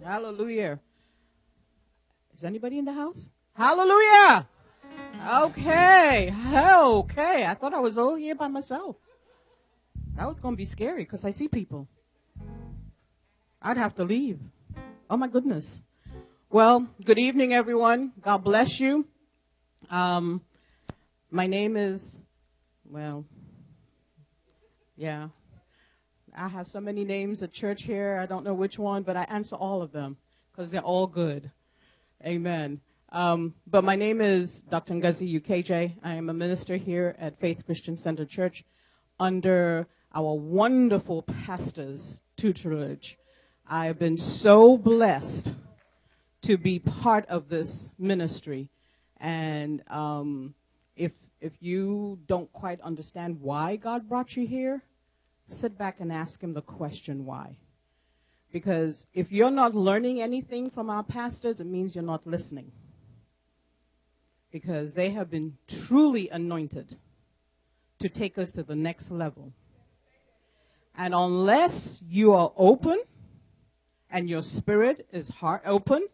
Hallelujah. Is anybody in the house? Hallelujah. Okay. Okay. I thought I was all here by myself. That was going to be scary because I see people. I'd have to leave. Oh, my goodness. Well, good evening, everyone. God bless you. My name is, I have so many names at church here. I don't know which one, but I answer all of them because they're all good. Amen. But my name is Dr. Ngozi Ukeje. I am a minister here at Faith Christian Center Church under our wonderful pastor's tutelage. I have been so blessed to be part of this ministry. And if you don't quite understand why God brought you here, sit back and ask him the question why. Because if you're not learning anything from our pastors, it means you're not listening. Because they have been truly anointed to take us to the next level. And unless you are open and your spirit is heart open,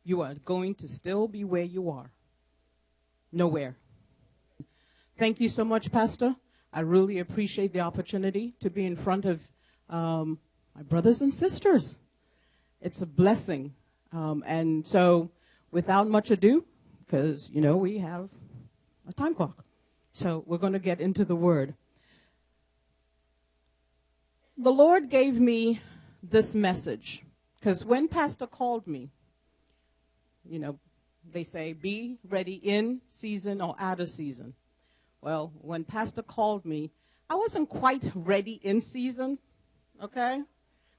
you are going to still be where you are. Nowhere. Thank you so much, Pastor. I really appreciate the opportunity to be in front of my brothers and sisters. It's a blessing. And so without much ado, because, we have a time clock. So we're going to get into the word. The Lord gave me this message because when Pastor called me, they say be ready in season or out of season. Well, when Pastor called me, I wasn't quite ready in season, okay?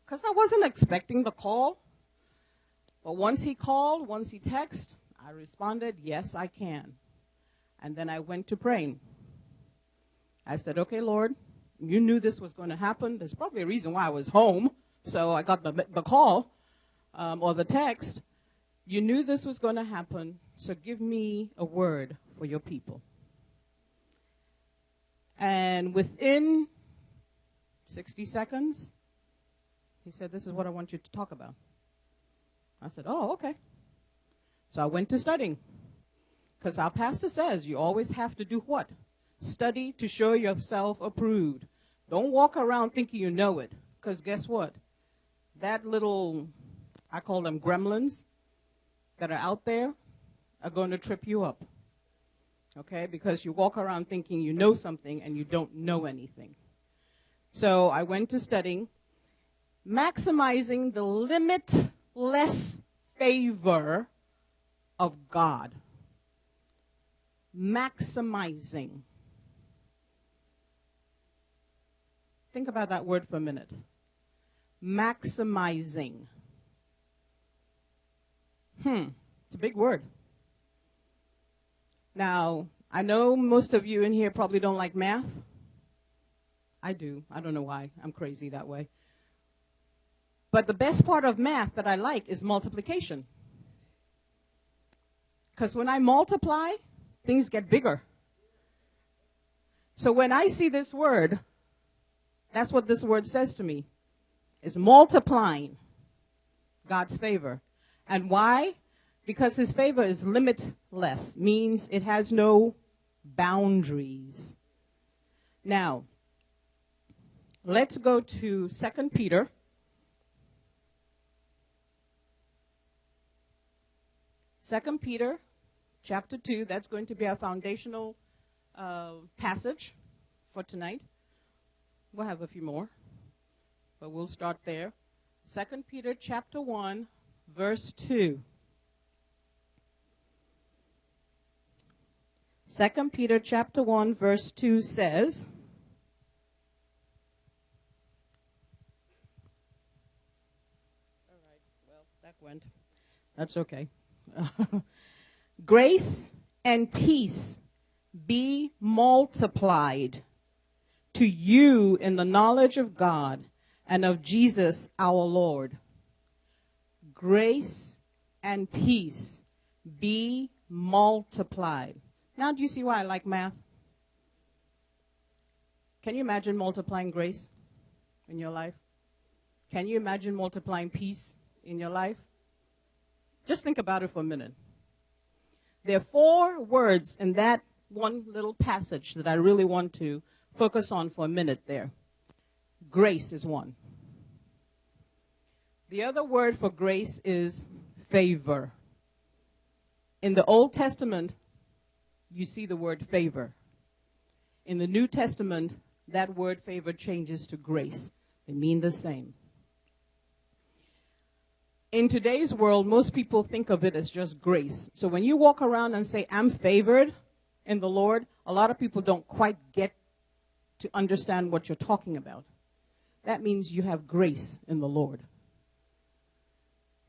Because I wasn't expecting the call. But once he called, once he texted, I responded, yes, I can. And then I went to praying. I said, okay, Lord, you knew this was going to happen. There's probably a reason why I was home. So I got the call or the text. You knew this was going to happen, so give me a word for your people. And within 60 seconds, he said, this is what I want you to talk about. I said, oh, okay. So I went to studying. Because our pastor says you always have to do what? Study to show yourself approved. Don't walk around thinking you know it. Because guess what? That little, I call them gremlins, that are out there are going to trip you up. Okay? Because you walk around thinking you know something and you don't know anything. So I went to studying, maximizing the limitless favor of God. Maximizing. Think about that word for a minute. Maximizing. It's a big word. Now, I know most of you in here probably don't like math. I do. I don't know why. I'm crazy that way. But the best part of math that I like is multiplication. Because when I multiply, things get bigger. So when I see this word, that's what this word says to me. It's multiplying God's favor. And why? Because his favor is limitless, means it has no boundaries. Now, let's go to 2 Peter. 2 Peter chapter 2, that's going to be our foundational passage for tonight. We'll have a few more, but we'll start there. 2 Peter chapter 1, verse 2. 2 Peter chapter 1, verse 2 says, all right, well, that went. That's okay. Grace and peace be multiplied to you in the knowledge of God and of Jesus our Lord. Grace and peace be multiplied. Now, do you see why I like math? Can you imagine multiplying grace in your life? Can you imagine multiplying peace in your life? Just think about it for a minute. There are 4 words in that one little passage that I really want to focus on for a minute there. Grace is one. The other word for grace is favor. In the Old Testament, you see the word favor. In the New Testament, that word favor changes to grace. They mean the same. In today's world, most people think of it as just grace. So when you walk around and say, I'm favored in the Lord, a lot of people don't quite get to understand what you're talking about. That means you have grace in the Lord.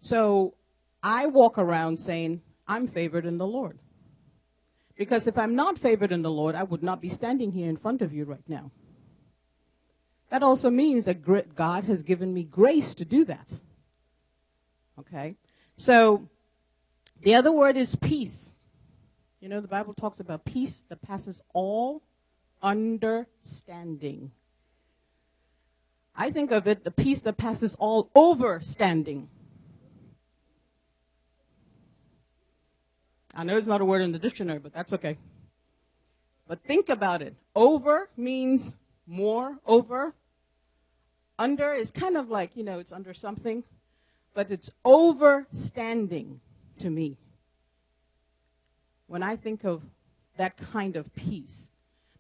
So I walk around saying, I'm favored in the Lord. Because if I'm not favored in the Lord, I would not be standing here in front of you right now. That also means that God has given me grace to do that. Okay? So the other word is peace. You know, the Bible talks about peace that passes all understanding. I think of it, the peace that passes all overstanding. I know it's not a word in the dictionary, but that's okay. But think about it. Over means more, over. Under is kind of like, it's under something. But it's overstanding to me when I think of that kind of peace.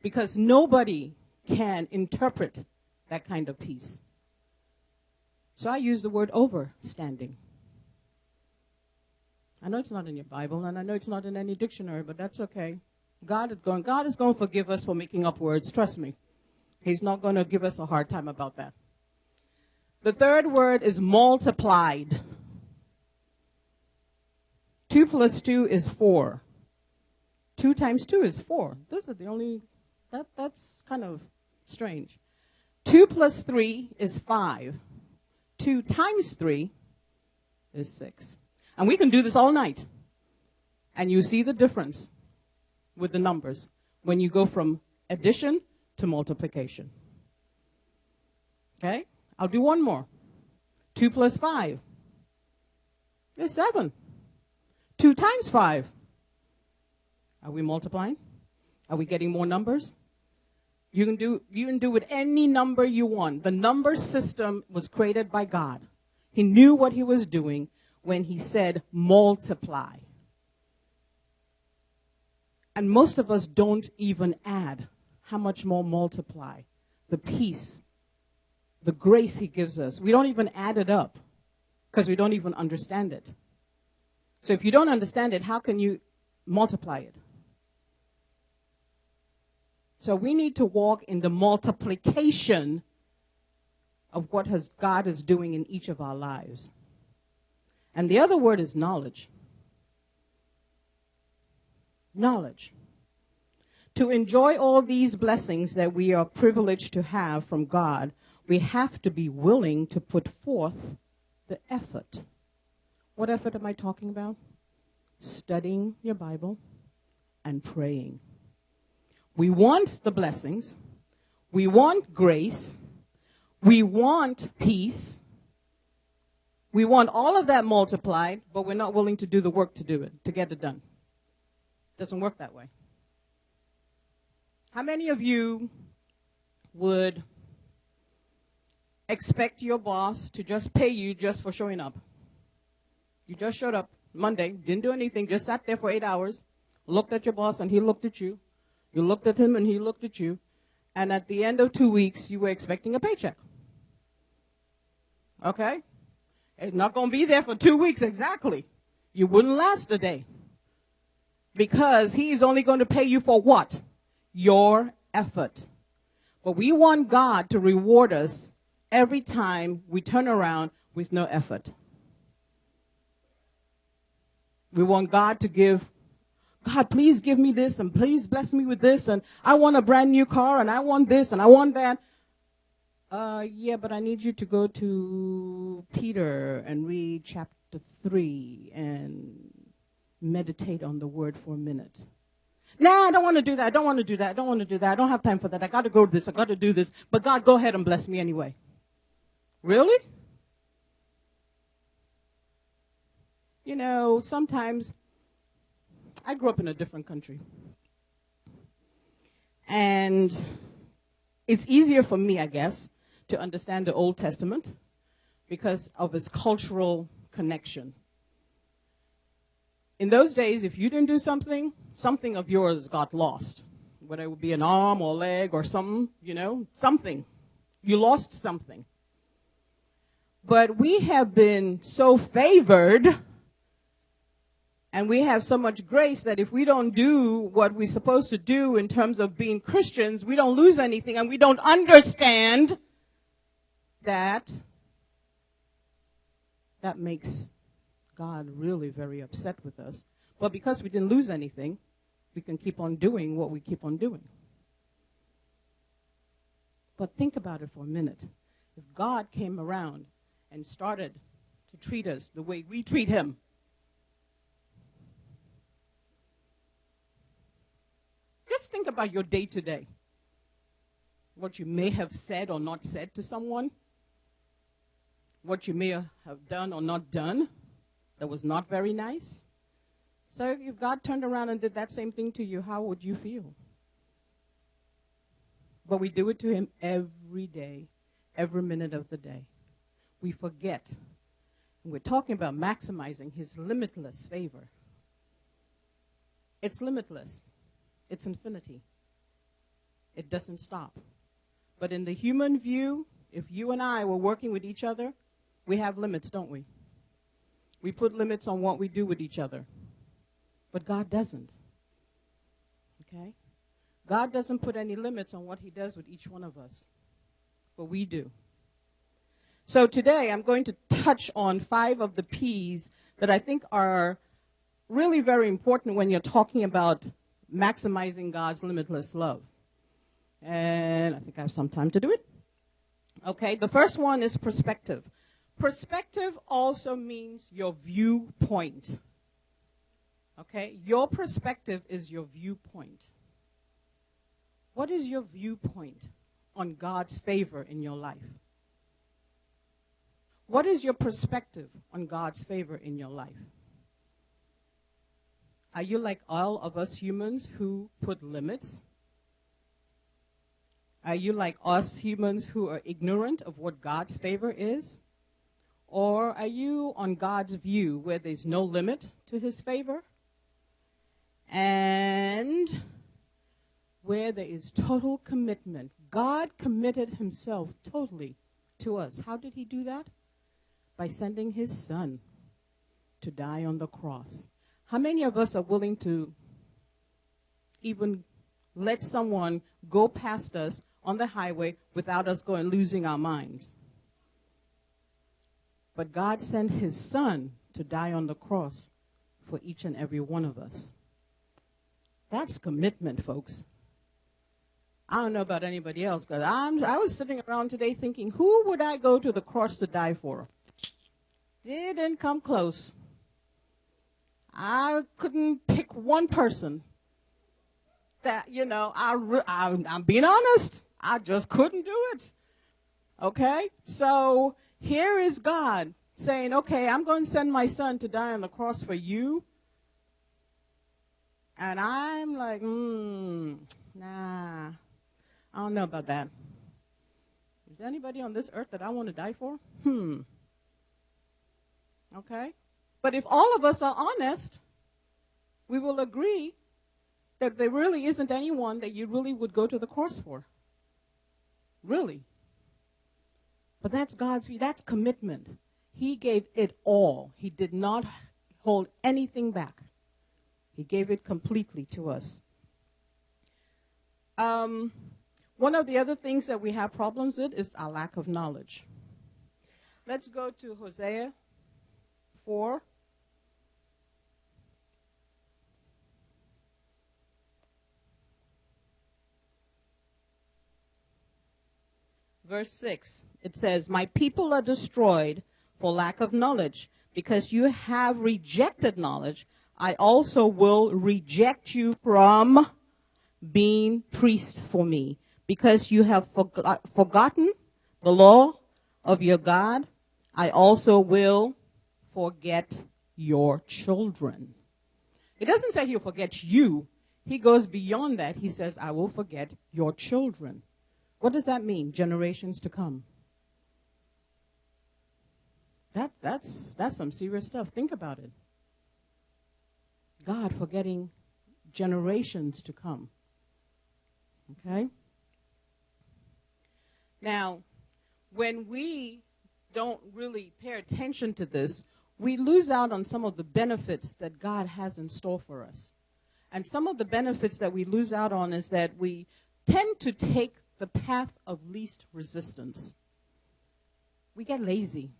Because nobody can interpret that kind of peace. So I use the word overstanding. I know it's not in your Bible, and I know it's not in any dictionary, but that's okay. God is going to forgive us for making up words. Trust me. He's not going to give us a hard time about that. The third word is multiplied. 2 plus 2 is 4. 2 times 2 is 4. Those are the only, that's kind of strange. 2 plus 3 is 5. 2 times 3 is 6. And we can do this all night. And you see the difference with the numbers when you go from addition to multiplication. Okay? I'll do one more. 2 plus 5 is 7. 2 times 5. Are we multiplying? Are we getting more numbers? You can do with any number you want. The number system was created by God. He knew what he was doing when he said multiply. And most of us don't even add. How much more multiply? The peace, the grace he gives us. We don't even add it up because we don't even understand it. So if you don't understand it, how can you multiply it? So we need to walk in the multiplication of what God is doing in each of our lives. And the other word is knowledge. Knowledge. To enjoy all these blessings that we are privileged to have from God, we have to be willing to put forth the effort. What effort am I talking about? Studying your Bible and praying. We want the blessings. We want grace. We want peace. We want all of that multiplied, but we're not willing to do the work to do it, to get it done. Doesn't work that way. How many of you would expect your boss to just pay you just for showing up? You just showed up Monday, didn't do anything, just sat there for 8 hours, looked at your boss and he looked at you. You looked at him and he looked at you. And at the end of 2 weeks, you were expecting a paycheck. Okay? It's not going to be there for 2 weeks exactly. You wouldn't last a day. Because he's only going to pay you for what? Your effort. But we want God to reward us every time we turn around with no effort. We want God to give, God, please give me this and please bless me with this and I want a brand new car and I want this and I want that. Yeah, but I need you to go to Peter and read chapter 3 and meditate on the word for a minute. Nah, I don't want to do that. I don't want to do that. I don't want to do that. I don't have time for that. I got to go to this. I got to do this. But God, go ahead and bless me anyway. Really? You know, sometimes I grew up in a different country. And it's easier for me, I guess, to understand the Old Testament because of its cultural connection. In those days, if you didn't do something, something of yours got lost. Whether it would be an arm or a leg or something, you know, something. You lost something. But we have been so favored, and we have so much grace that if we don't do what we're supposed to do in terms of being Christians, we don't lose anything, and we don't understand that that makes God really very upset with us. But because we didn't lose anything, we can keep on doing what we keep on doing. But think about it for a minute. If God came around and started to treat us the way we treat him, just think about your day-to-day. What you may have said or not said to someone. What you may have done or not done that was not very nice. So if God turned around and did that same thing to you, how would you feel? But we do it to him every day, every minute of the day. We forget. And we're talking about maximizing his limitless favor. It's limitless. It's infinity. It doesn't stop. But in the human view, if you and I were working with each other, we have limits, don't we? We put limits on what we do with each other. But God doesn't. Okay? God doesn't put any limits on what he does with each one of us. But we do. So today I'm going to touch on 5 of the P's that I think are really very important when you're talking about maximizing God's limitless love. And I think I have some time to do it. Okay, the first one is perspective. Perspective also means your viewpoint. Okay, your perspective is your viewpoint. What is your viewpoint on God's favor in your life? What is your perspective on God's favor in your life? Are you like all of us humans who put limits? Are you like us humans who are ignorant of what God's favor is? Or are you on God's view where there's no limit to his favor? And where there is total commitment. God committed himself totally to us. How did he do that? By sending his son to die on the cross. How many of us are willing to even let someone go past us on the highway without us losing our minds? But God sent his son to die on the cross for each and every one of us. That's commitment, folks. I don't know about anybody else, but I was sitting around today thinking, who would I go to the cross to die for? Didn't come close. I couldn't pick one person that, you know, I'm being honest. I just couldn't do it. Okay? So here is God saying, okay, I'm going to send my son to die on the cross for you. And I'm like, nah, I don't know about that. Is there anybody on this earth that I want to die for? Okay? But if all of us are honest, we will agree that there really isn't anyone that you really would go to the cross for. Really. But that's God's view. That's commitment. He gave it all. He did not hold anything back. He gave it completely to us. One of the other things that we have problems with is our lack of knowledge. Let's go to Hosea 4. Verse 6, it says, "My people are destroyed for lack of knowledge. Because you have rejected knowledge, I also will reject you from being priest for me. Because you have forgotten the law of your God, I also will forget your children. It doesn't say he'll forget you. He goes beyond that. He says, I will forget your children. What does that mean? Generations to come. That's some serious stuff. Think about it. God forgetting generations to come. Okay? Now, when we don't really pay attention to this, we lose out on some of the benefits that God has in store for us. And some of the benefits that we lose out on is that we tend to take the path of least resistance. We get lazy.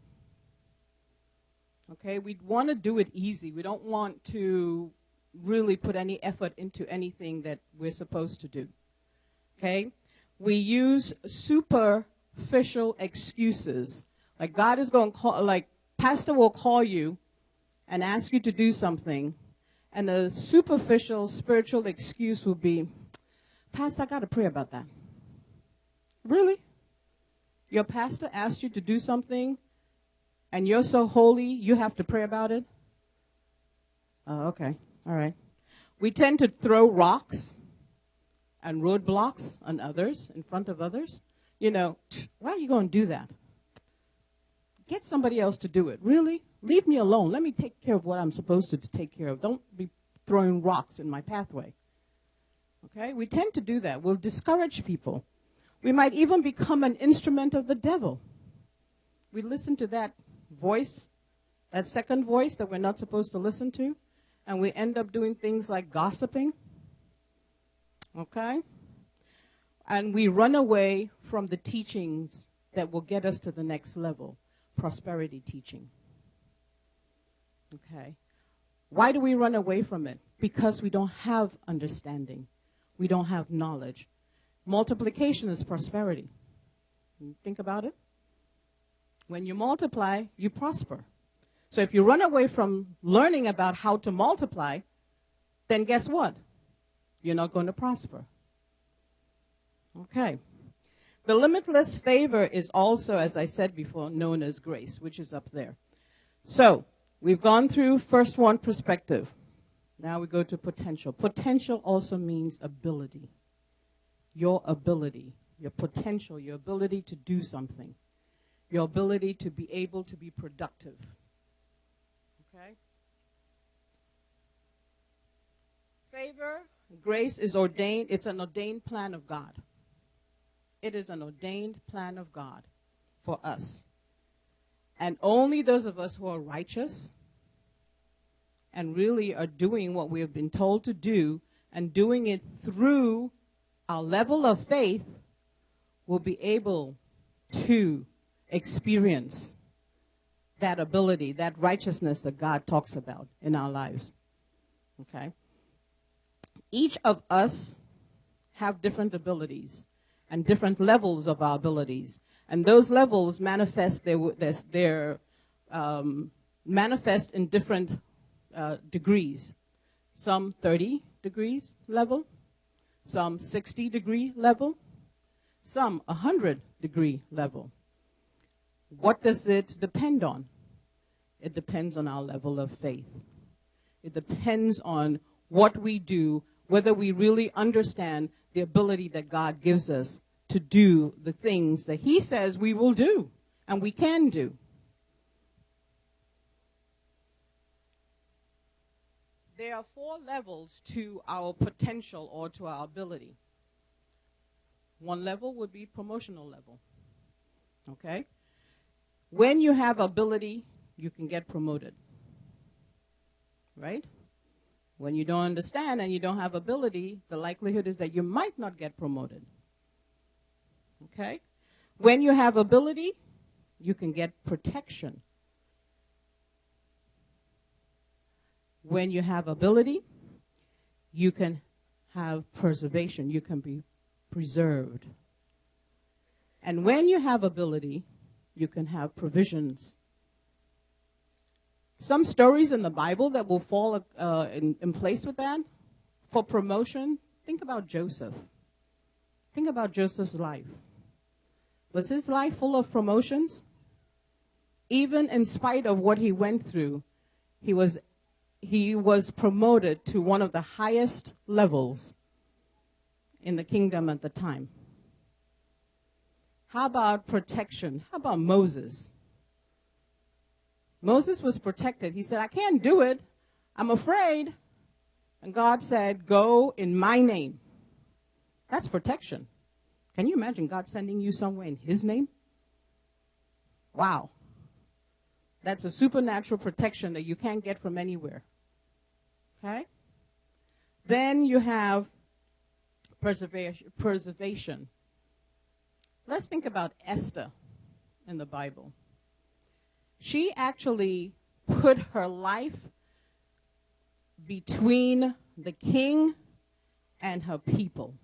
Okay? We want to do it easy. We don't want to really put any effort into anything that we're supposed to do. Okay? We use superficial excuses. Like God is going to call, like pastor will call you and ask you to do something, and a superficial spiritual excuse will be, Pastor, I got to pray about that. Really? Your pastor asked you to do something, and you're so holy, you have to pray about it? Oh, okay. All right. We tend to throw rocks and roadblocks on others, in front of others. You know, why are you going to do that? Get somebody else to do it. Really? Leave me alone. Let me take care of what I'm supposed to take care of. Don't be throwing rocks in my pathway. Okay? We tend to do that. We'll discourage people. We might even become an instrument of the devil. We listen to that voice, that second voice that we're not supposed to listen to, and we end up doing things like gossiping. Okay? And we run away from the teachings that will get us to the next level. Prosperity teaching. Okay. Why do we run away from it? Because we don't have understanding. We don't have knowledge. Multiplication is prosperity. Think about it. When you multiply, you prosper. So if you run away from learning about how to multiply, then guess what? You're not going to prosper. Okay. The limitless favor is also, as I said before, known as grace, which is up there. So, we've gone through first one, perspective. Now we go to potential. Potential also means ability. Your ability, your potential, your ability to do something. Your ability to be able to be productive. Okay? Favor, grace is ordained. It's an ordained plan of God. It is an ordained plan of God for us. And only those of us who are righteous and really are doing what we have been told to do and doing it through our level of faith will be able to experience that ability, that righteousness that God talks about in our lives. Okay? Each of us have different abilities and different levels of our abilities. And those levels manifest manifest in different degrees. Some 30 degrees level, some 60 degree level, some 100 degree level. What does it depend on? It depends on our level of faith. It depends on what we do, whether we really understand the ability that God gives us to do the things that He says we will do and we can do. There are 4 levels to our potential or to our ability. One level would be promotional level. Okay? When you have ability, you can get promoted. Right? When you don't understand and you don't have ability, the likelihood is that you might not get promoted. Okay? When you have ability, you can get protection. When you have ability, you can have preservation. You can be preserved. And when you have ability, you can have provisions. Some stories in the Bible that will fall in place with that. For promotion, think about Joseph. Think about Joseph's life. Was his life full of promotions? Even in spite of what he went through, He was promoted to one of the highest levels in the kingdom at the time. How about protection? How about Moses? Moses was protected. He said, I can't do it. I'm afraid. And God said, go in my name. That's protection. Can you imagine God sending you somewhere in his name? Wow. That's a supernatural protection that you can't get from anywhere. Okay? Then you have preservation. Let's think about Esther in the Bible. She actually put her life between the king and her people.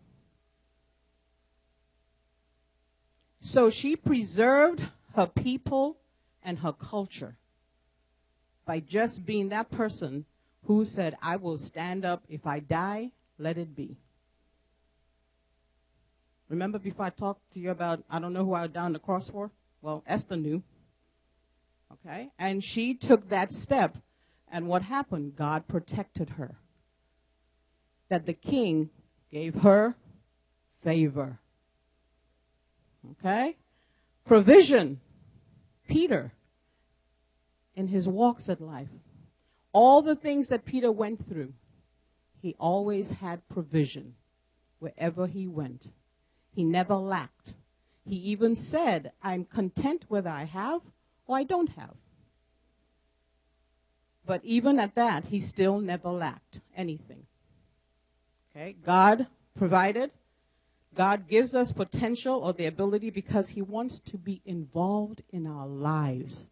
So she preserved her people and her culture by just being that person who said, I will stand up. If I die, let it be. Remember before I talked to you about, I don't know who I was down the cross for? Well, Esther knew. Okay? And she took that step. And what happened? God protected her. That the king gave her favor. Okay? Provision. Peter, in his walks at life, all the things that Peter went through, he always had provision wherever he went. He never lacked. He even said, I'm content whether I have or I don't have. But even at that, he still never lacked anything. Okay? God provided. God gives us potential or the ability because he wants to be involved in our lives.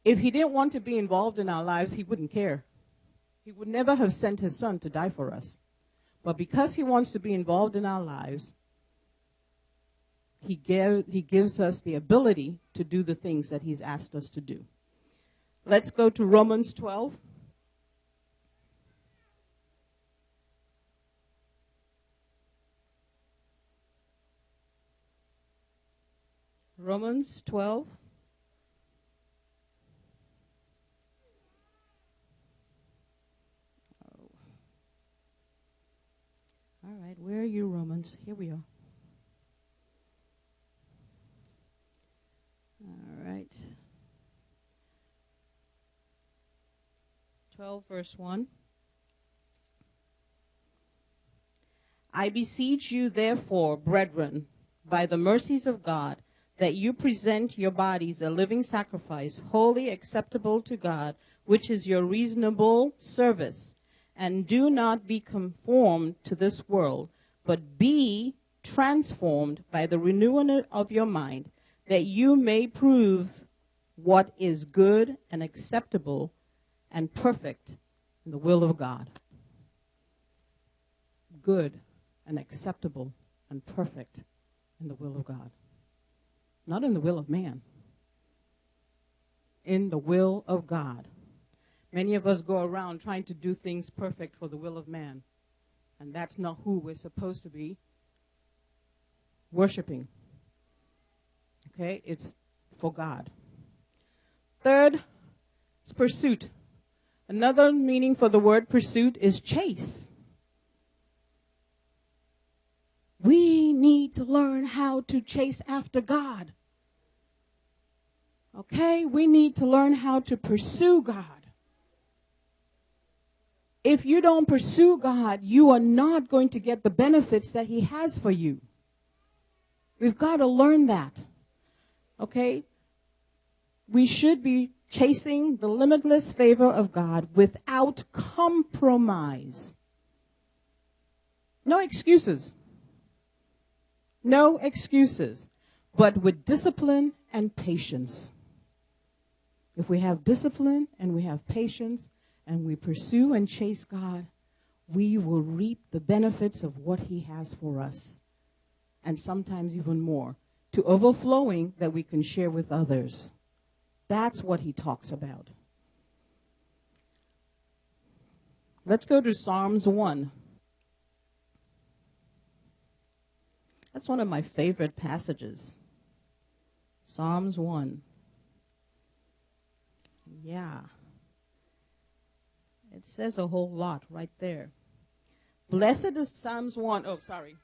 If he didn't want to be involved in our lives, he wouldn't care. He would never have sent his son to die for us. But because he wants to be involved in our lives, he gives us the ability to do the things that he's asked us to do. Let's go to Romans 12. Romans 12. All right, where are you, Romans? Here we are. All right. 12, verse 1. I beseech you, therefore, brethren, by the mercies of God, that you present your bodies a living sacrifice, wholly acceptable to God, which is your reasonable service. And do not be conformed to this world, but be transformed by the renewing of your mind, that you may prove what is good and acceptable and perfect in the will of God. Good and acceptable and perfect in the will of God. Not in the will of man. In the will of God. Many of us go around trying to do things perfect for the will of man. And that's not who we're supposed to be worshiping. Okay? It's for God. Third, it's pursuit. Another meaning for the word pursuit is chase. We need to learn how to chase after God. Okay? We need to learn how to pursue God. If you don't pursue God, you are not going to get the benefits that he has for you. We've got to learn that. Okay? We should be chasing the limitless favor of God without compromise. No excuses. No excuses. But with discipline and patience. If we have discipline and we have patience and we pursue and chase God, we will reap the benefits of what he has for us. And sometimes even more. To overflowing that we can share with others. That's what he talks about. Let's go to Psalms 1. That's one of my favorite passages. Psalms 1. Yeah. It says a whole lot right there. Blessed is Psalms 1. Oh, sorry.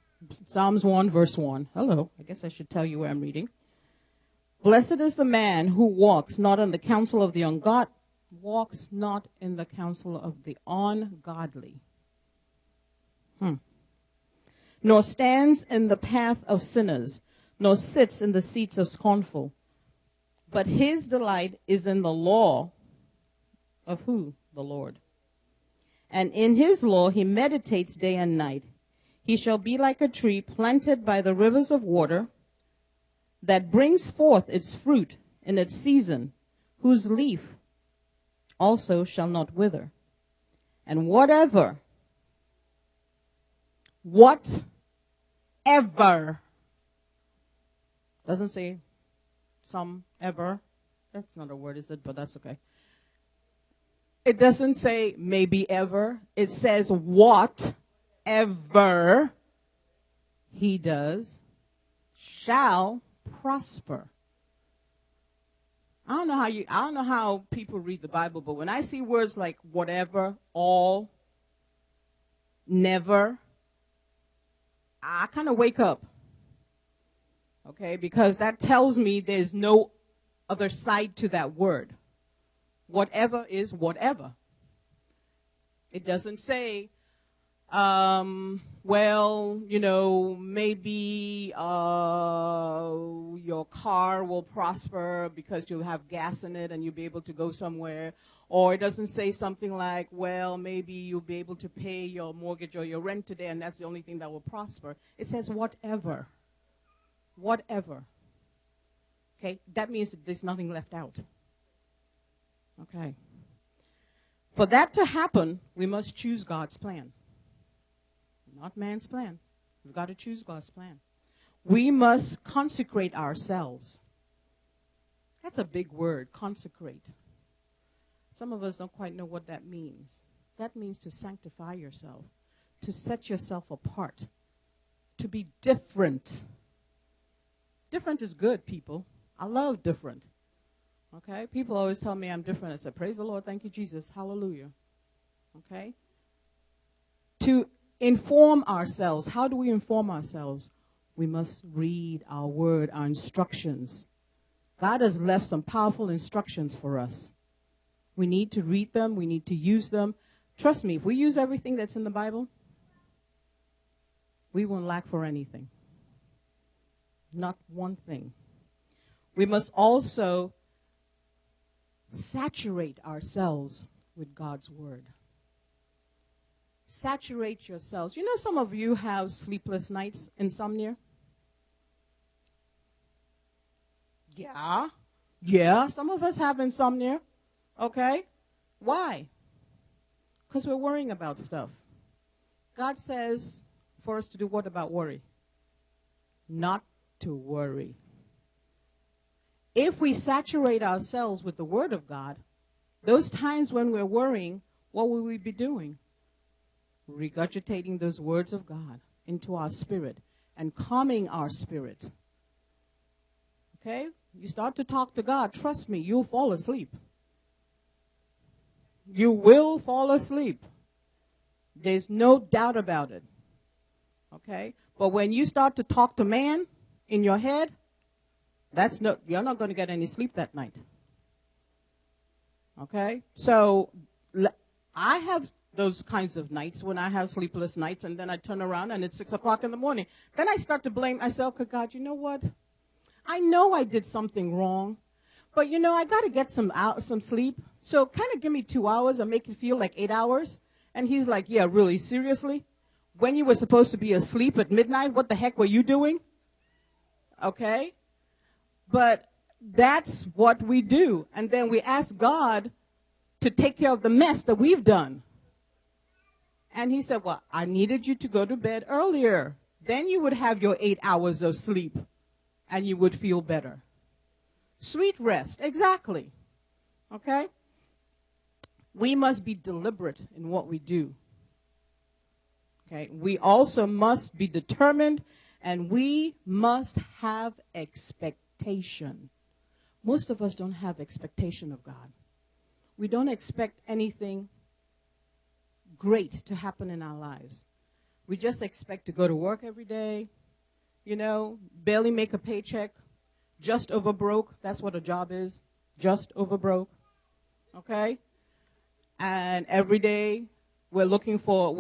Psalms 1, verse 1. Hello. I guess I should tell you where I'm reading. Blessed is the man who walks not in the counsel of the ungodly, walks not in the counsel of the ungodly, nor stands in the path of sinners, nor sits in the seats of scornful. But his delight is in the law of who? The Lord. And in his law he meditates day and night. He shall be like a tree planted by the rivers of water, that brings forth its fruit in its season, whose leaf also shall not wither. And whatever, doesn't say some ever. That's not a word, is it? But that's okay. It doesn't say maybe ever. It says whatever he does shall prosper. I don't know how people read the Bible, but when I see words like whatever, all, never, I kind of wake up. Okay, because that tells me there's no other side to that word. Whatever is whatever. It doesn't say, well, maybe your car will prosper because you'll have gas in it and you'll be able to go somewhere. Or it doesn't say something like, well, maybe you'll be able to pay your mortgage or your rent today and that's the only thing that will prosper. It says whatever. Whatever. Okay, that means that there's nothing left out. Okay. For that to happen, we must choose God's plan. Not man's plan. We've got to choose God's plan. We must consecrate ourselves. That's a big word, consecrate. Some of us don't quite know what that means. That means to sanctify yourself, to set yourself apart, to be different. Different is good, people. I love different. Okay? People always tell me I'm different. I said, praise the Lord, thank you, Jesus, hallelujah. Okay? To inform ourselves. How do we inform ourselves? We must read our word, our instructions. God has left some powerful instructions for us. We need to read them. We need to use them. Trust me, if we use everything that's in the Bible, we won't lack for anything. Not one thing. We must also saturate ourselves with God's word. Saturate yourselves. You know, some of you have sleepless nights, insomnia. Yeah, some of us have insomnia. Okay? Why? Because we're worrying about stuff. God says for us to do what about worry? Not to worry. If we saturate ourselves with the Word of God, those times when we're worrying, what will we be doing? Regurgitating those words of God into our spirit and calming our spirit. Okay? You start to talk to God, trust me, you'll fall asleep. You will fall asleep. There's no doubt about it. Okay? But when you start to talk to man in your head, you're not going to get any sleep that night. Okay? So I have those kinds of nights when I have sleepless nights, and then I turn around and it's 6 o'clock in the morning. Then I start to blame myself, because God, you know what? I know I did something wrong, but I got to get some sleep. So kind of give me 2 hours and make it feel like 8 hours. And he's like, yeah, really, seriously? When you were supposed to be asleep at midnight, what the heck were you doing? Okay? But that's what we do. And then we ask God to take care of the mess that we've done. And he said, well, I needed you to go to bed earlier. Then you would have your 8 hours of sleep and you would feel better. Sweet rest, exactly. Okay? We must be deliberate in what we do. Okay? We also must be determined, and we must have expectation. Most of us don't have expectation of God. we don't expect anything great to happen in our lives. We just expect to go to work every day, barely make a paycheck, just over broke. That's what a job is, just over broke, okay? And every day we're looking for,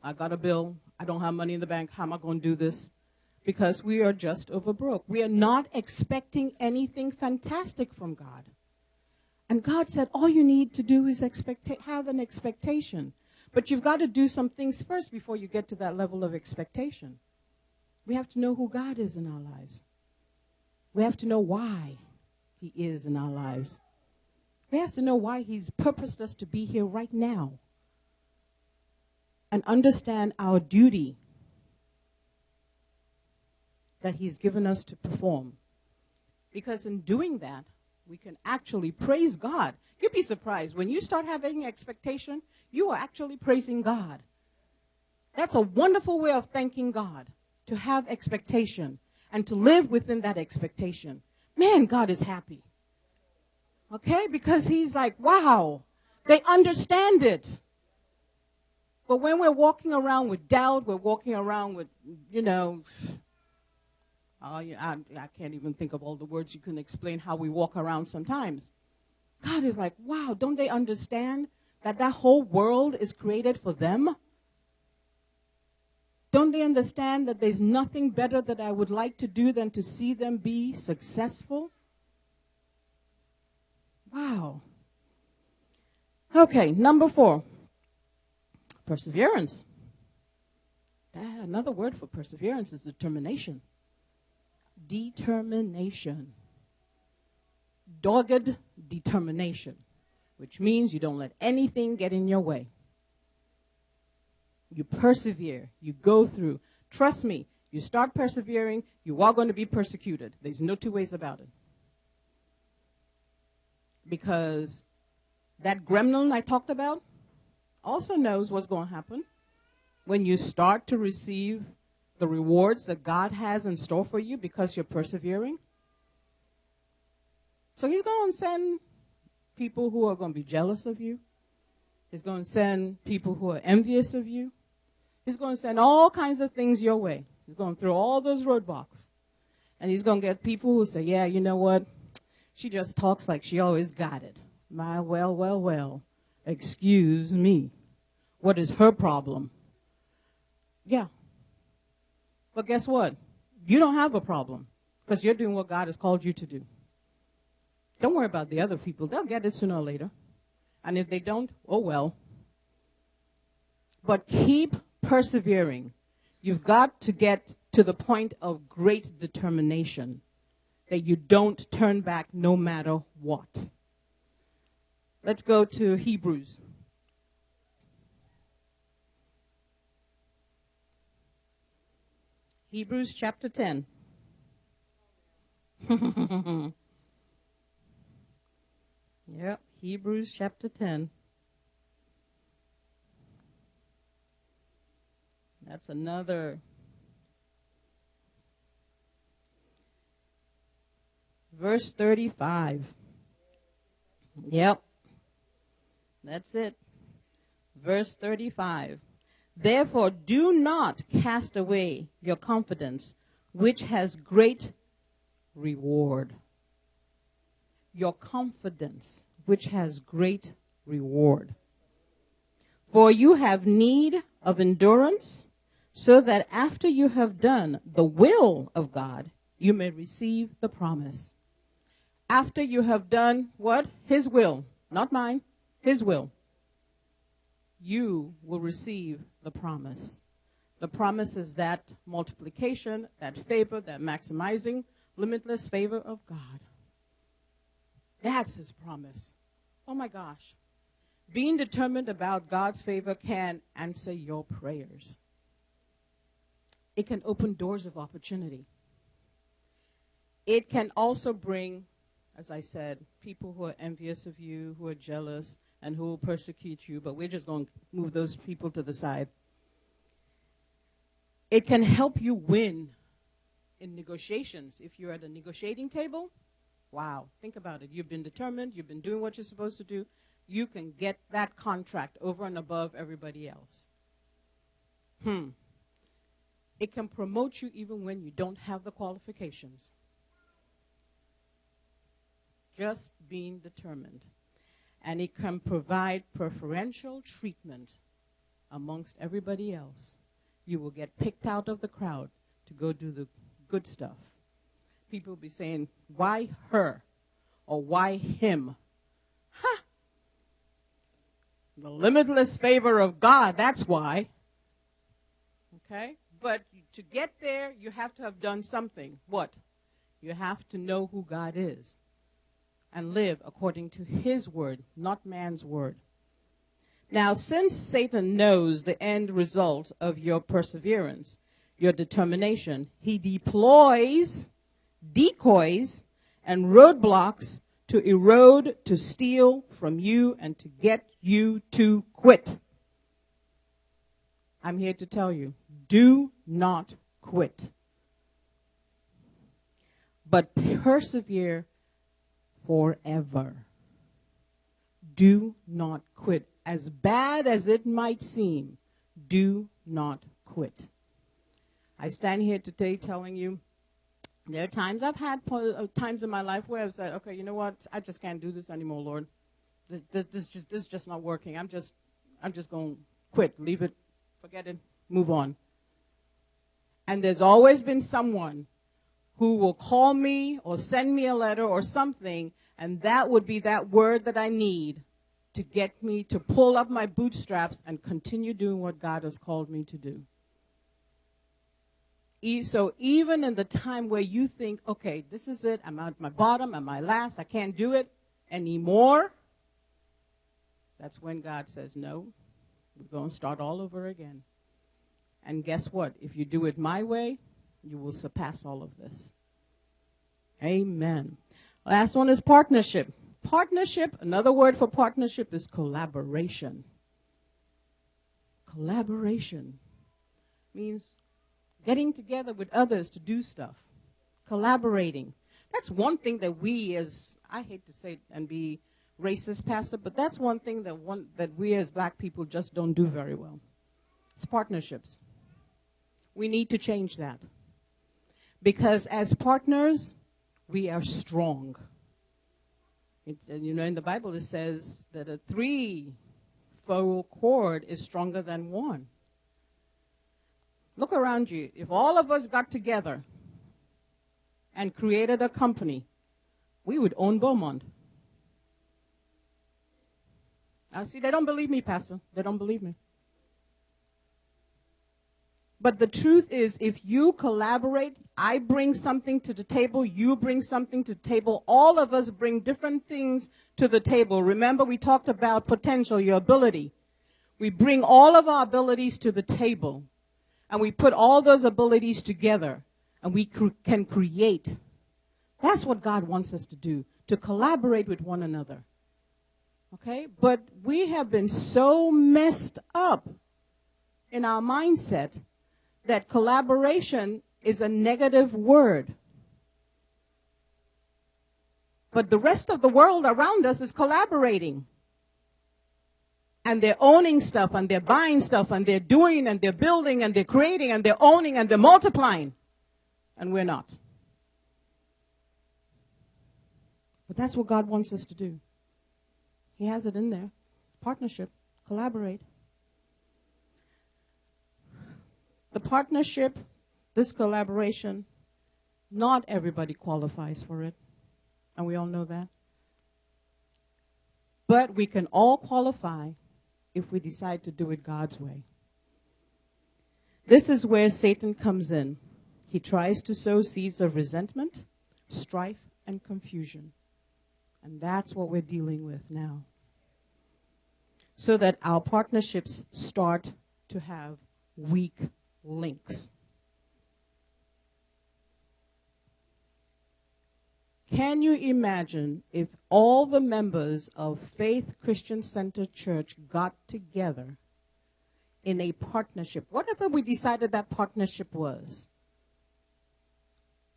I got a bill. I don't have money in the bank. How am I going to do this? Because we are just over broke. We are not expecting anything fantastic from God. And God said, all you need to do is have an expectation. But you've got to do some things first before you get to that level of expectation. We have to know who God is in our lives. We have to know why he is in our lives. We have to know why he's purposed us to be here right now. And understand our duty that he's given us to perform. Because in doing that, we can actually praise God. You'd be surprised. When you start having expectation, you are actually praising God. That's a wonderful way of thanking God, to have expectation and to live within that expectation. Man, God is happy. Okay? Because he's like, wow, they understand it. But when we're walking around with doubt, we're walking around with, I can't even think of all the words you can explain how we walk around sometimes. God is like, wow, don't they understand that whole world is created for them? Don't they understand that there's nothing better that I would like to do than to see them be successful? Wow. Okay, number 4. Perseverance. Another word for perseverance is determination. Determination. Dogged determination, which means you don't let anything get in your way. You persevere. You go through. Trust me, you start persevering, you are going to be persecuted. There's no two ways about it. Because that gremlin I talked about also knows what's going to happen when you start to receive the rewards that God has in store for you because you're persevering. So he's going to send people who are going to be jealous of you. He's going to send people who are envious of you. He's going to send all kinds of things your way. He's going to throw all those roadblocks. And he's going to get people who say, yeah, you know what? She just talks like she always got it. Well. Excuse me. What is her problem? Yeah. But guess what? You don't have a problem because you're doing what God has called you to do. Don't worry about the other people. They'll get it sooner or later. And if they don't, oh well. But keep persevering. You've got to get to the point of great determination that you don't turn back no matter what. Let's go to Hebrews. Hebrews chapter 10. Yep, Hebrews chapter 10. That's another. Verse 35. Yep. That's it. Verse 35. Therefore, do not cast away your confidence, which has great reward. Your confidence, which has great reward. For you have need of endurance, so that after you have done the will of God, you may receive the promise. After you have done what? His will, not mine, his will. You will receive the promise. The promise is that multiplication, that favor, that maximizing, limitless favor of God. That's his promise. Oh my gosh. Being determined about God's favor can answer your prayers. It can open doors of opportunity. It can also bring, as I said, people who are envious of you, who are jealous, and who will persecute you, but we're just going to move those people to the side. It can help you win in negotiations. If you're at a negotiating table, wow, think about it. You've been determined, you've been doing what you're supposed to do, you can get that contract over and above everybody else. It can promote you even when you don't have the qualifications. Just being determined. And it can provide preferential treatment amongst everybody else. You will get picked out of the crowd to go do the good stuff. People will be saying, why her? Or why him? Ha! The limitless favor of God, that's why. Okay? But to get there, you have to have done something. What? You have to know who God is and live according to his word, not man's word. Now, since Satan knows the end result of your perseverance, your determination, he deploys decoys and roadblocks to erode, to steal from you, and to get you to quit. I'm here to tell you, do not quit, but persevere forever. Do not quit. As bad as it might seem, do not quit. I stand here today telling you, there are times I've had times in my life where I've said, okay, you know what? I just can't do this anymore, Lord. This is just not working. I'm just going to quit, leave it, forget it, move on. And there's always been someone who will call me or send me a letter or something, and that would be that word that I need to get me to pull up my bootstraps and continue doing what God has called me to do. So even in the time where you think, okay, this is it, I'm at my bottom, I'm my last, I can't do it anymore, that's when God says, no, we're going to start all over again. And guess what? If you do it my way, you will surpass all of this. Amen. Last one is partnership. Partnership, another word for partnership is collaboration. Collaboration means getting together with others to do stuff. Collaborating. That's one thing that we as, I hate to say it and be racist, Pastor, but that's one thing that we as black people just don't do very well. It's partnerships. We need to change that. Because as partners, we are strong. In the Bible it says that a three-fold cord is stronger than one. Look around you. If all of us got together and created a company, we would own Beaumont. Now, see, they don't believe me, Pastor. They don't believe me. But the truth is, if you collaborate, I bring something to the table, you bring something to the table, all of us bring different things to the table. Remember, we talked about potential, your ability. We bring all of our abilities to the table, and we put all those abilities together, and we can create. That's what God wants us to do, to collaborate with one another. Okay? But we have been so messed up in our mindset that collaboration is a negative word. But the rest of the world around us is collaborating. And they're owning stuff, and they're buying stuff, and they're doing, and they're building, and they're creating, and they're owning, and they're multiplying. And we're not. But that's what God wants us to do. He has it in there. Partnership. Collaborate. The partnership, this collaboration, not everybody qualifies for it. And we all know that. But we can all qualify if we decide to do it God's way. This is where Satan comes in. He tries to sow seeds of resentment, strife, and confusion. And that's what we're dealing with now. So that our partnerships start to have weak links. Can you imagine if all the members of Faith Christian Center Church got together in a partnership, whatever we decided that partnership was,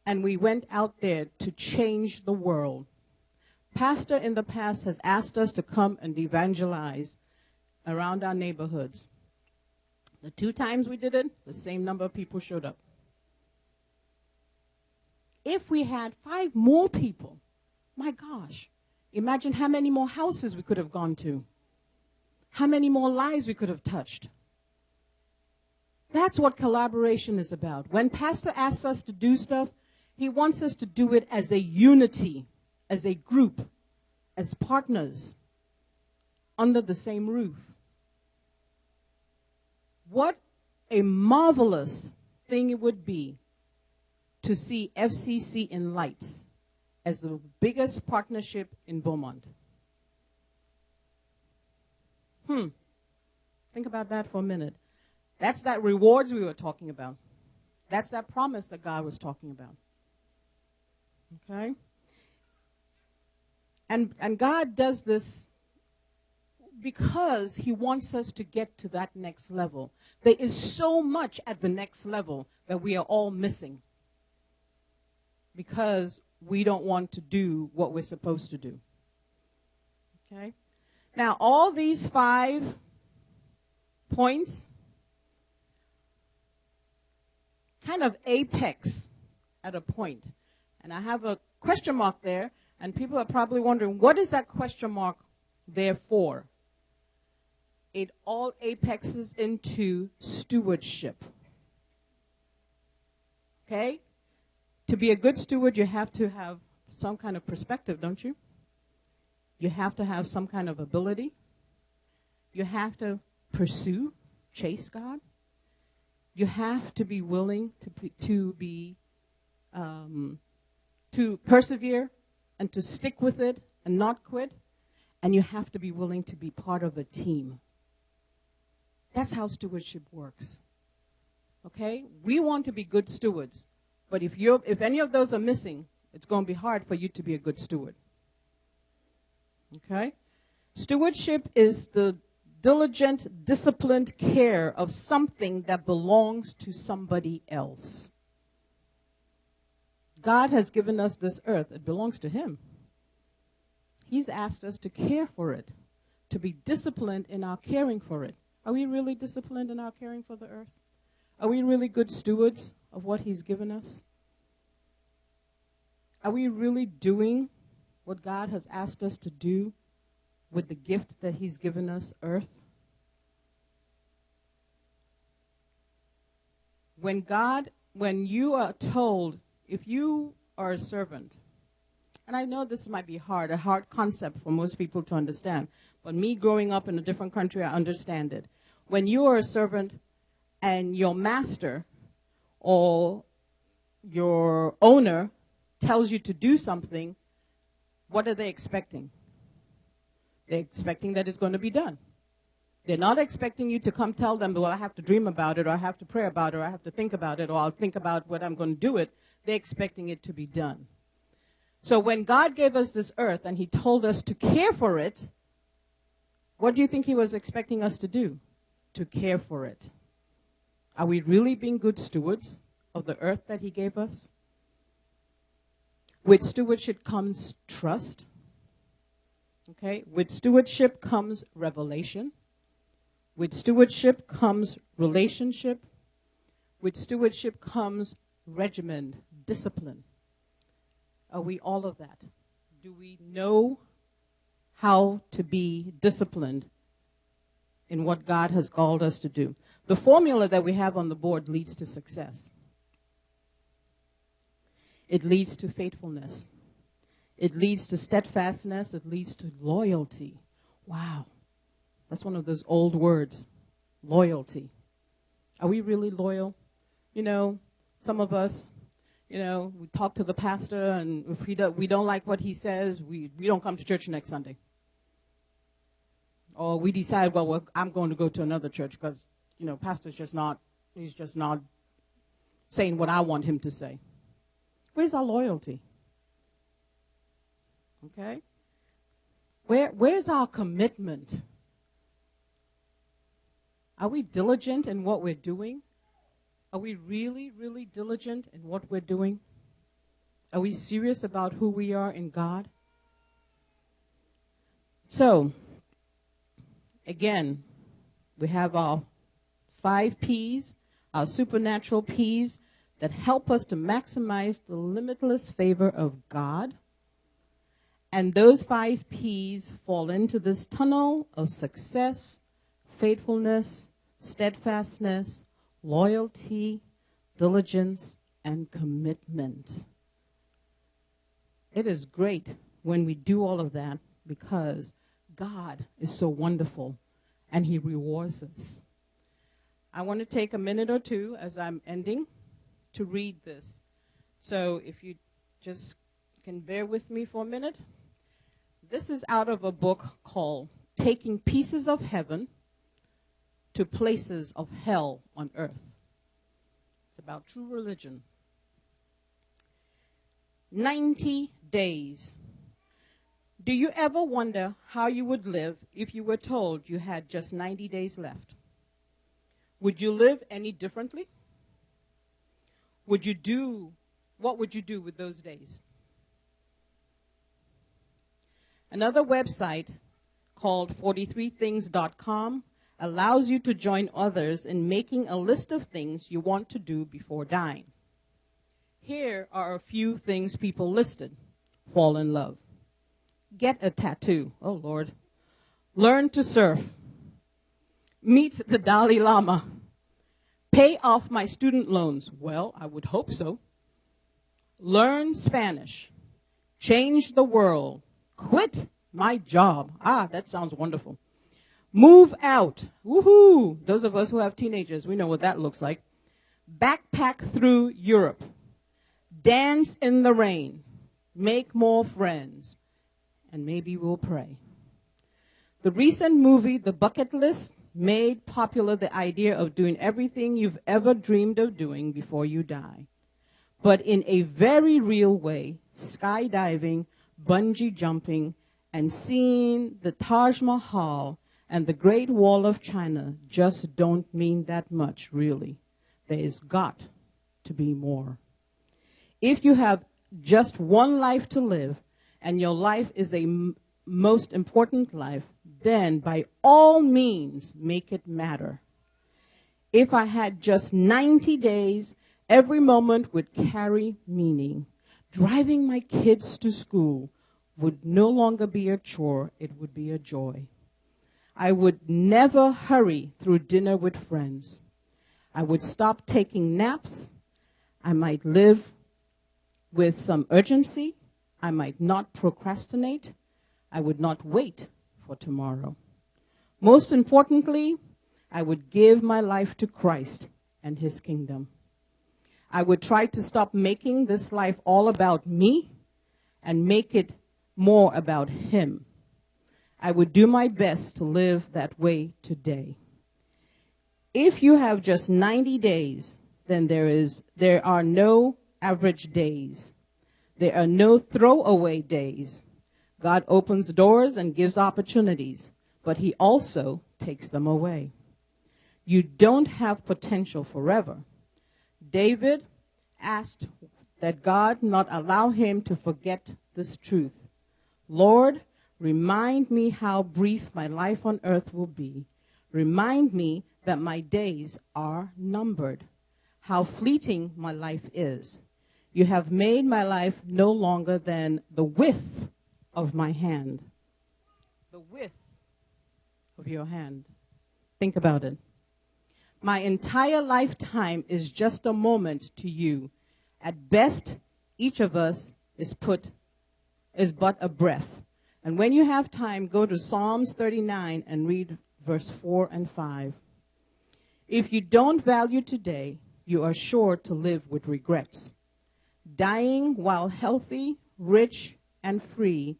and we went out there to change the world? pastor in the past has asked us to come and evangelize around our neighborhoods. The 2 times we did it, the same number of people showed up. If we had 5 more people, my gosh, imagine how many more houses we could have gone to, how many more lives we could have touched. That's what collaboration is about. When Pastor asks us to do stuff, he wants us to do it as a unity, as a group, as partners, under the same roof. What a marvelous thing it would be to see FCC in Lights as the biggest partnership in Beaumont. Think about that for a minute. That's that rewards we were talking about. That's that promise that God was talking about. Okay? And God does this because he wants us to get to that next level. There is so much at the next level that we are all missing because we don't want to do what we're supposed to do. Okay? Now, all these 5 points kind of apex at a point. And I have a question mark there, and people are probably wondering, what is that question mark there for? It all apexes into stewardship. Okay? To be a good steward, you have to have some kind of perspective, don't you? You have to have some kind of ability. You have to pursue, chase God. You have to be willing to persevere and to stick with it and not quit. And you have to be willing to be part of a team. That's how stewardship works. Okay? We want to be good stewards. But if any of those are missing, it's going to be hard for you to be a good steward. Okay? Stewardship is the diligent, disciplined care of something that belongs to somebody else. God has given us this earth. It belongs to him. He's asked us to care for it, to be disciplined in our caring for it. Are we really disciplined in our caring for the earth? Are we really good stewards of what he's given us? Are we really doing what God has asked us to do with the gift that he's given us, earth? When you are told, if you are a servant, and I know this might be a hard concept for most people to understand, but me growing up in a different country, I understand it. When you are a servant and your master or your owner tells you to do something, what are they expecting? They're expecting that it's going to be done. They're not expecting you to come tell them, well, I have to dream about it, or I have to pray about it, or I have to think about it, or I'll think about what I'm going to do it. They're expecting it to be done. So when God gave us this earth and he told us to care for it, what do you think he was expecting us to do? To care for it. Are we really being good stewards of the earth that he gave us? With stewardship comes trust. Okay? With stewardship comes revelation. With stewardship comes relationship. With stewardship comes regimen, discipline. Are we all of that? Do we know how to be disciplined in what God has called us to do? The formula that we have on the board leads to success. It leads to faithfulness. It leads to steadfastness. It leads to loyalty. Wow. That's one of those old words, loyalty. Are we really loyal? You know, some of us, we talk to the pastor, and if we don't like what he says, we don't come to church next Sunday. Or we decide, well, I'm going to go to another church because, pastor's he's just not saying what I want him to say. Where's our loyalty? Okay? Where's our commitment? Are we diligent in what we're doing? Are we really, really diligent in what we're doing? Are we serious about who we are in God? So, again, we have our 5 P's, our supernatural P's that help us to maximize the limitless favor of God. And those 5 P's fall into this tunnel of success, faithfulness, steadfastness, loyalty, diligence, and commitment. It is great when we do all of that because God is so wonderful and He rewards us. I want to take a minute or two as I'm ending to read this. So if you just can bear with me for a minute. This is out of a book called Taking Pieces of Heaven to Places of Hell on Earth. It's about true religion. 90 days. Do you ever wonder how you would live if you were told you had just 90 days left? Would you live any differently? What would you do with those days? Another website called 43things.com allows you to join others in making a list of things you want to do before dying. Here are a few things people listed. Fall in love. Get a tattoo. Oh, Lord. Learn to surf. Meet the Dalai Lama. Pay off my student loans. Well, I would hope so. Learn Spanish. Change the world. Quit my job. That sounds wonderful. Move out. Woohoo! Those of us who have teenagers, we know what that looks like. Backpack through Europe. Dance in the rain. Make more friends. And maybe we'll pray. The recent movie, The Bucket List, made popular the idea of doing everything you've ever dreamed of doing before you die. But in a very real way, skydiving, bungee jumping, and seeing the Taj Mahal and the Great Wall of China just don't mean that much, really. There's got to be more. If you have just one life to live, and your life is a most important life, then by all means, make it matter. If I had just 90 days, every moment would carry meaning. Driving my kids to school would no longer be a chore, it would be a joy. I would never hurry through dinner with friends. I would stop taking naps. I might live with some urgency. I might not procrastinate. I would not wait for tomorrow. Most importantly, I would give my life to Christ and His kingdom. I would try to stop making this life all about me and make it more about Him. I would do my best to live that way today. If you have just 90 days, then there are no average days. There are no throwaway days. God opens doors and gives opportunities, but He also takes them away. You don't have potential forever. David asked that God not allow him to forget this truth. Lord, remind me how brief my life on earth will be. Remind me that my days are numbered, how fleeting my life is. You have made my life no longer than the width of my hand. The width of your hand. Think about it. My entire lifetime is just a moment to you. At best, each of us is but a breath. And when you have time, go to Psalms 39 and read verse 4 and 5. If you don't value today, you are sure to live with regrets. Dying while healthy, rich, and free,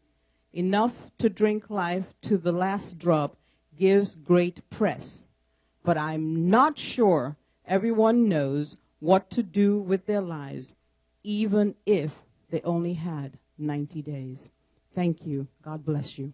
enough to drink life to the last drop, gives great press. But I'm not sure everyone knows what to do with their lives, even if they only had 90 days. Thank you. God bless you.